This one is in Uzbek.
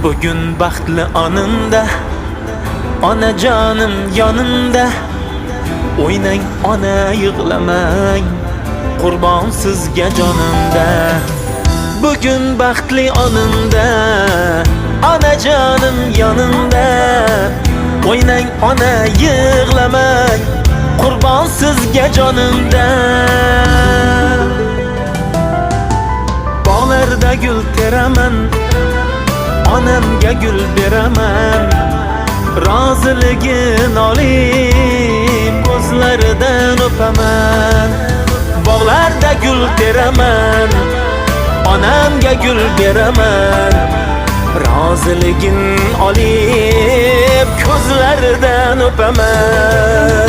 Bugün baxtli onimda, onajonim yonimda. O'ynang ona yig'lamang, qurbon sizga jonimda. Bugün baxtli onimda, onajonim yonimda. O'ynang ona yig'lamang, qurbon sizga jonimda. Bog'larda gul teraman, onamga gul beraman. Roziligin olib ko'zlaridan o'paman. Bog'larda gul teraman, onamga gul beraman. Roziligin olib ko'zlaridan o'paman.